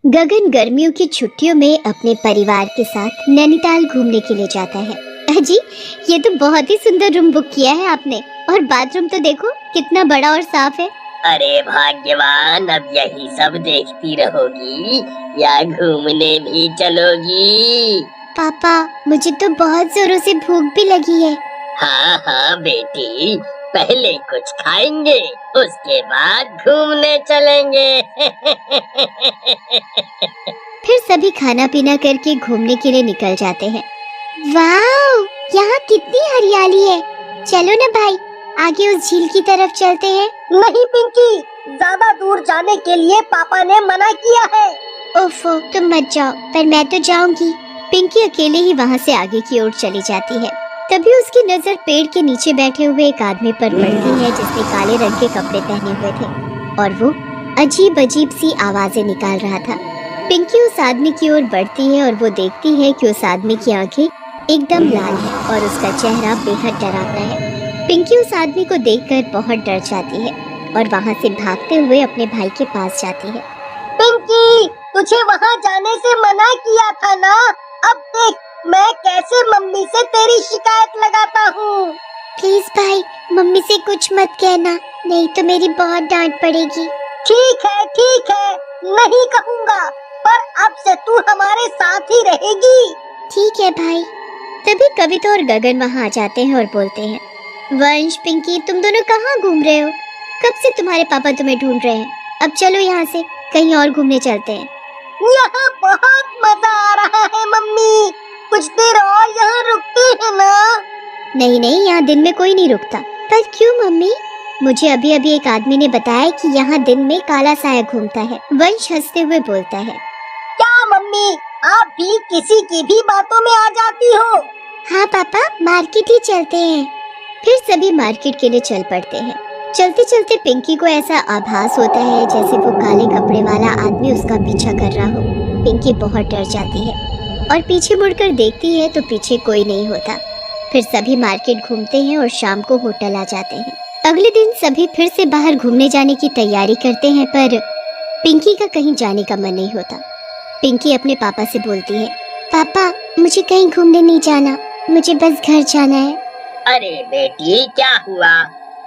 गगन गर्मियों की छुट्टियों में अपने परिवार के साथ नैनीताल घूमने के लिए जाता है। अजी, ये तो बहुत ही सुंदर रूम बुक किया है आपने। और बाथरूम तो देखो कितना बड़ा और साफ है। अरे भाग्यवान, अब यही सब देखती रहोगी या घूमने भी चलोगी? पापा, मुझे तो बहुत जोरों से भूख भी लगी है। हाँ हाँ बेटी, पहले कुछ खाएंगे, उसके बाद घूमने चलेंगे। फिर सभी खाना पीना करके घूमने के लिए निकल जाते हैं। वाओ, यहाँ कितनी हरियाली है। चलो ना भाई, आगे उस झील की तरफ चलते हैं। नहीं पिंकी, ज्यादा दूर जाने के लिए पापा ने मना किया है। ओफो, तुम मत जाओ, पर मैं तो जाऊंगी। पिंकी अकेले ही वहाँ से आगे की ओर चली जाती है। तभी उसकी नजर पेड़ के नीचे बैठे हुए एक आदमी पर पड़ती है जिसने काले रंग के कपड़े पहने हुए थे और वो अजीब अजीब सी आवाजें निकाल रहा था। पिंकी उस आदमी की ओर बढ़ती है और वो देखती है कि उस आदमी की आंखें एकदम लाल है और उसका चेहरा बेहद डरावना है। पिंकी उस आदमी को देखकर बहुत डर जाती है और वहाँ से भागते हुए अपने भाई के पास जाती है। पिंकी, तुझे वहाँ जाने से मना किया था ना। अब देख मैं कैसे मम्मी से तेरी शिकायत लगाता हूँ। प्लीज भाई, मम्मी से कुछ मत कहना, नहीं तो मेरी बहुत डांट पड़ेगी। ठीक है, नहीं कहूँगा, पर अब से तू हमारे साथ ही रहेगी। ठीक है भाई। तभी कविता और गगन वहाँ आ जाते हैं और बोलते हैं, वंश, पिंकी, तुम दोनों कहाँ घूम रहे हो? कब से तुम्हारे पापा तुम्हें ढूंढ रहे हैं। अब चलो यहाँ से कहीं और घूमने चलते हैं। यहाँ बहुत मजा आ रहा है मम्मी, कुछ देर और यहाँ रुकते हैं ना। नहीं, यहाँ दिन में कोई नहीं रुकता। पर क्यों मम्मी? मुझे अभी अभी एक आदमी ने बताया कि यहाँ दिन में काला साया घूमता है। वंश हंसते हुए बोलता है। क्या मम्मी, आप भी किसी की भी बातों में आ जाती हो? हाँ पापा, मार्केट ही चलते हैं। फिर सभी मार्केट के लिए चल पड़ते हैं। चलते चलते पिंकी को ऐसा आभास होता है जैसे वो काले कपड़े वाला आदमी उसका पीछा कर रहा हो। पिंकी बहुत डर जाती है और पीछे मुड़कर देखती है तो पीछे कोई नहीं होता। फिर सभी मार्केट घूमते हैं और शाम को होटल आ जाते हैं। अगले दिन सभी फिर से बाहर घूमने जाने की तैयारी करते हैं, पर पिंकी का कहीं जाने का मन नहीं होता। पिंकी अपने पापा से बोलती है, पापा, मुझे कहीं घूमने नहीं जाना, मुझे बस घर जाना है। अरे बेटी, क्या हुआ?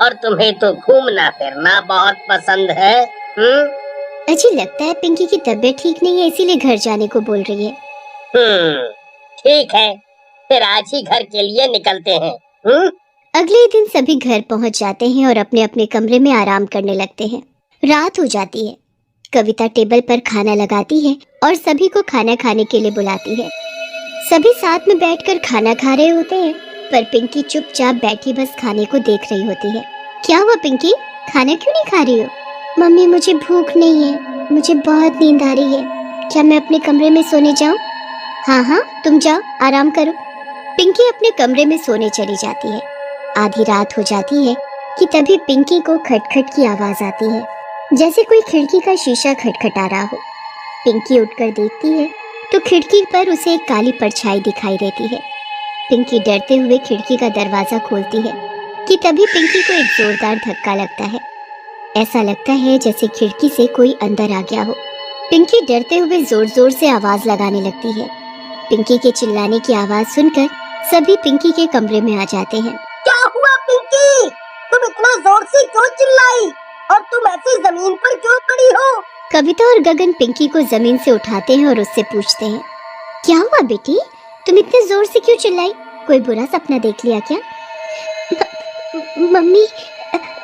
और तुम्हें तो घूमना फिरना बहुत पसंद है। अजी, लगता है पिंकी की तबीयत ठीक नहीं है, इसीलिए घर जाने को बोल रही है। ठीक है, फिर आज ही घर के लिए निकलते हैं। अगले दिन सभी घर पहुंच जाते हैं और अपने अपने कमरे में आराम करने लगते हैं। रात हो जाती है। कविता टेबल पर खाना लगाती है और सभी को खाना खाने के लिए बुलाती है। सभी साथ में बैठकर खाना खा रहे होते हैं, पर पिंकी चुपचाप बैठी बस खाने को देख रही होती है। क्या हुआ पिंकी, खाना क्यों नहीं खा रही हो? मम्मी, मुझे भूख नहीं है, मुझे बहुत नींद आ रही है। क्या मैं अपने कमरे में सोने जाऊं? हाँ, तुम जाओ, आराम करो। पिंकी अपने कमरे में सोने चली जाती है। आधी रात हो जाती है कि तभी पिंकी को खटखट की आवाज आती है, जैसे कोई खिड़की का शीशा खटखटा रहा हो। पिंकी उठकर देखती है तो खिड़की पर उसे एक काली परछाई दिखाई देती है। पिंकी डरते हुए खिड़की का दरवाजा खोलती है कि तभी पिंकी को एक जोरदार धक्का लगता है। ऐसा लगता है जैसे खिड़की से कोई अंदर आ गया हो। पिंकी डरते हुए जोर जोर से आवाज लगाने लगती है। पिंकी के चिल्लाने की आवाज सुनकर सभी पिंकी के कमरे में आ जाते हैं। क्या हुआ पिंकी, तुम इतना जोर से क्यों चिल्लाई और तुम ऐसे जमीन पर क्यों पड़ी हो? कविता और गगन पिंकी को जमीन से उठाते हैं और उससे पूछते हैं, क्या हुआ बेटी, तुम इतने जोर से क्यों चिल्लाई? कोई बुरा सपना देख लिया क्या? मम्मी,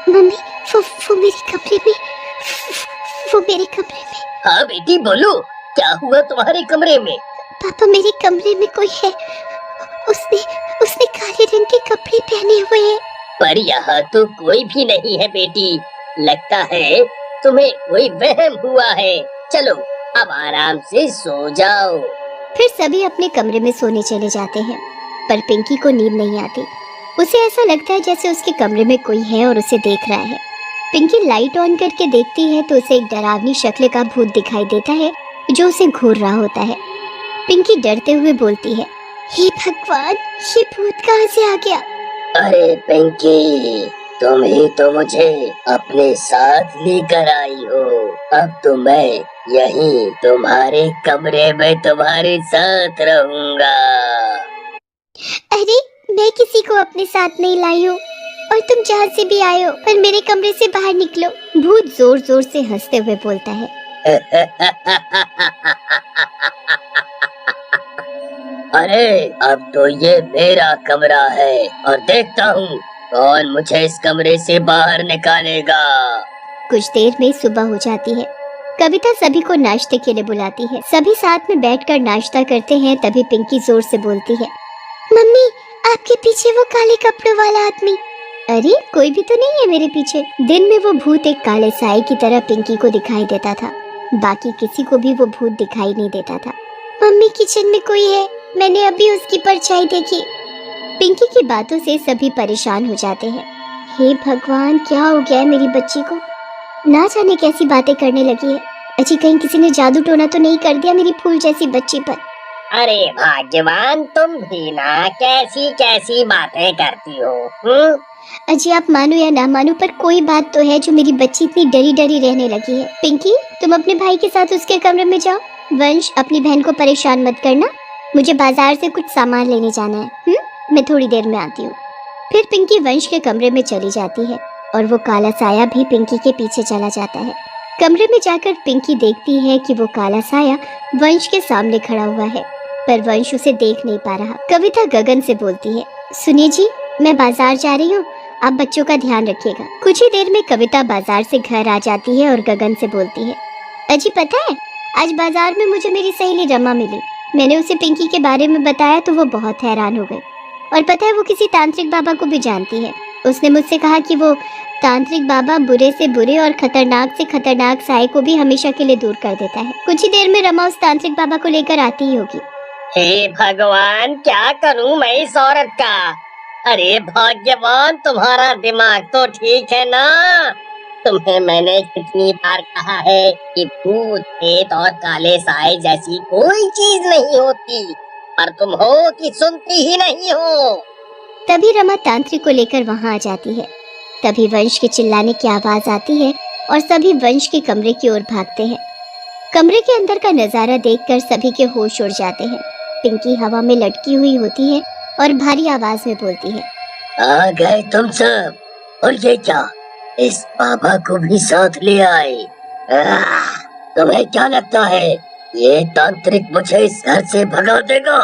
वो मेरे कमरे में। हाँ बेटी, बोलो, क्या हुआ तुम्हारे कमरे में? पापा, मेरे कमरे में कोई है। उसने काले रंग के कपड़े पहने हुए हैं। पर यहाँ तो कोई भी नहीं है बेटी, लगता है तुम्हें कोई वहम हुआ है। चलो अब आराम से सो जाओ। फिर सभी अपने कमरे में सोने चले जाते हैं, पर पिंकी को नींद नहीं आती। उसे ऐसा लगता है जैसे उसके कमरे में कोई है और उसे देख रहा है। पिंकी लाइट ऑन करके देखती है तो उसे एक डरावनी शक्ल का भूत दिखाई देता है जो उसे घूर रहा होता है। पिंकी डरते हुए बोलती है, हे भगवान, ये भूत कहाँ से आ गया? अरे पिंकी, तुम ही तो मुझे अपने साथ लेकर आई हो। अब तो मैं यहीं तुम्हारे कमरे में तुम्हारे साथ रहूंगा। अरे मैं किसी को अपने साथ नहीं लाई हूँ, और तुम जहाँ से भी आए हो पर मेरे कमरे से बाहर निकलो। भूत जोर जोर से हंसते हुए बोलता है। अरे अब तो ये मेरा कमरा है और देखता हूँ कौन मुझे इस कमरे से बाहर निकालेगा। कुछ देर में सुबह हो जाती है। कविता सभी को नाश्ते के लिए बुलाती है। सभी साथ में बैठकर नाश्ता करते हैं। तभी पिंकी जोर से बोलती है, मम्मी आपके पीछे वो काले कपड़ों वाला आदमी। अरे कोई भी तो नहीं है मेरे पीछे। दिन में वो भूत एक काले साए की तरह पिंकी को दिखाई देता था, बाकी किसी को भी वो भूत दिखाई नहीं देता था। मम्मी किचन में कोई है, मैंने अभी उसकी परछाई देखी। पिंकी की बातों से सभी परेशान हो जाते हैं। हे भगवान, क्या हो गया है मेरी बच्ची को? ना जाने कैसी बातें करने लगी है। अजी कहीं किसी ने जादू टोना तो नहीं कर दिया मेरी फूल जैसी बच्ची पर? अरे भाग्यवान, तुम भी ना कैसी कैसी बातें करती हो। अजी आप मानो या ना मानो पर कोई बात तो है जो मेरी बच्ची इतनी डरी डरी रहने लगी है। पिंकी तुम अपने भाई के साथ उसके कमरे में जाओ। वंश अपनी बहन को परेशान मत करना, मुझे बाजार से कुछ सामान लेने जाना है। मैं थोड़ी देर में आती हूँ। फिर पिंकी वंश के कमरे में चली जाती है और वो काला साया भी पिंकी के पीछे चला जाता है। कमरे में जाकर पिंकी देखती है कि वो काला साया वंश के सामने खड़ा हुआ है, पर वंश उसे देख नहीं पा रहा। कविता गगन से बोलती है, सुनिए जी मैं बाजार जा रही हूँ, आप बच्चों का ध्यान रखिएगा। कुछ ही देर में कविता बाजार से घर आ जाती है और गगन से बोलती है, अजी पता है आज बाजार में मुझे मेरी सहेली रमा मिली। मैंने उसे पिंकी के बारे में बताया तो वो बहुत हैरान हो गई, और पता है वो किसी तांत्रिक बाबा को भी जानती है। उसने मुझसे कहा कि वो तांत्रिक बाबा बुरे से बुरे और खतरनाक से खतरनाक साए को भी हमेशा के लिए दूर कर देता है। कुछ ही देर में रमा उस तांत्रिक बाबा को लेकर आती ही होगी। हे भगवान, क्या करूं मैं इस औरत का? अरे भाग्यवान, तुम्हारा दिमाग तो ठीक है ना? तुम्हें मैंने कितनी बार कहा है कि भूत प्रेत और काले साए जैसी कोई चीज नहीं होती, पर तुम हो कि सुनती ही नहीं हो। तभी रमा तांत्रिक को लेकर वहां आ जाती है। तभी वंश के चिल्लाने की आवाज आती है और सभी वंश के कमरे की ओर भागते हैं। कमरे के अंदर का नजारा देखकर सभी के होश उड़ जाते हैं। पिंकी हवा में लटकी हुई होती है और भारी आवाज में बोलती है, आ गए तुम सब, और ये क्या, इस बाबा को भी साथ ले आए? तुम्हें क्या लगता है ये तांत्रिक मुझे इस घर से भगा देगा?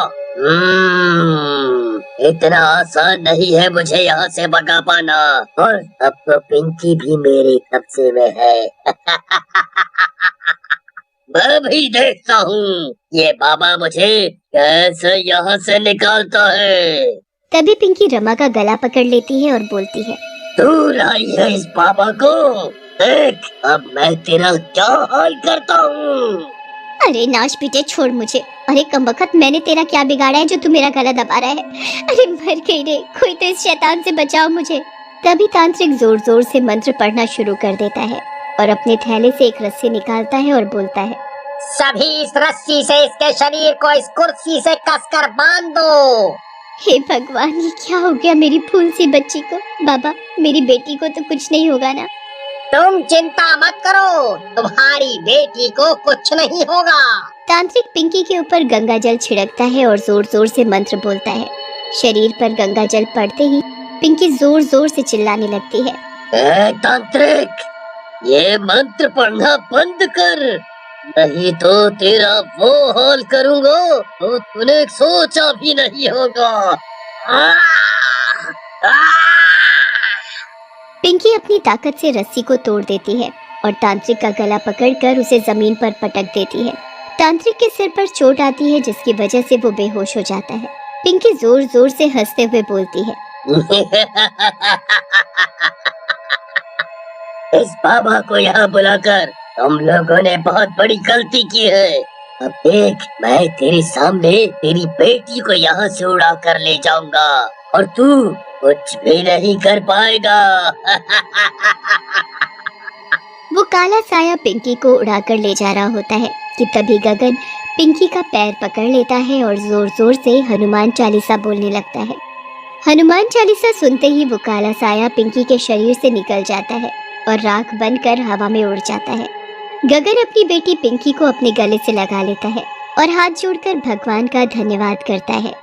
इतना आसान नहीं है मुझे यहाँ से भगा पाना, और अब तो पिंकी भी मेरे कब्जे में है। मैं भी देखता हूँ ये बाबा मुझे कैसे यहाँ से निकालता है। तभी पिंकी रमा का गला पकड़ लेती है और बोलती है, तू लाई है इस बाबा को, देख अब मैं तेरा क्या हाल करता हूँ। अरे नाश पीटे छोड़ मुझे। अरे कमबख्त, मैंने तेरा क्या बिगाड़ा है जो तू मेरा गला दबा रहा है? अरे मर गई रे, कोई तो इस शैतान से बचाओ मुझे। तभी तांत्रिक जोर जोर से मंत्र पढ़ना शुरू कर देता है और अपने थैले से एक रस्सी निकालता है और बोलता है, सभी इस रस्सी से इसके शरीर को इस कुर्सी से कसकर बांध दो। हे भगवान, ये क्या हो गया मेरी फूल सी बच्ची को? बाबा मेरी बेटी को तो कुछ नहीं होगा ना? तुम चिंता मत करो, तुम्हारी बेटी को कुछ नहीं होगा। तांत्रिक पिंकी के ऊपर गंगा जल छिड़कता है और जोर जोर से मंत्र बोलता है। शरीर पर गंगा जल पड़ते ही पिंकी जोर जोर से चिल्लाने लगती है, तांत्रिक, ये मंत्र पढ़ना बंद कर, नहीं तो तेरा वो हाल करूंगा तो तूने सोचा भी नहीं होगा। पिंकी अपनी ताकत से रस्सी को तोड़ देती है और तांत्रिक का गला पकड़कर उसे जमीन पर पटक देती है। तांत्रिक के सिर पर चोट आती है जिसकी वजह से वो बेहोश हो जाता है। पिंकी जोर जोर से हंसते हुए बोलती है, इस बाबा को यहाँ बुलाकर तुम लोगों ने बहुत बड़ी गलती की है। अब देख, मैं तेरे सामने तेरी बेटी को यहाँ से उड़ा कर ले जाऊंगा और तू कुछ भी नहीं कर पाएगा। वो काला साया पिंकी को उड़ाकर ले जा रहा होता है कि तभी गगन पिंकी का पैर पकड़ लेता है और जोर जोर से हनुमान चालीसा बोलने लगता है। हनुमान चालीसा सुनते ही वो काला साया पिंकी के शरीर से निकल जाता है और राख बनकर हवा में उड़ जाता है। गगन अपनी बेटी पिंकी को अपने गले से लगा लेता है और हाथ जोड़कर भगवान का धन्यवाद करता है।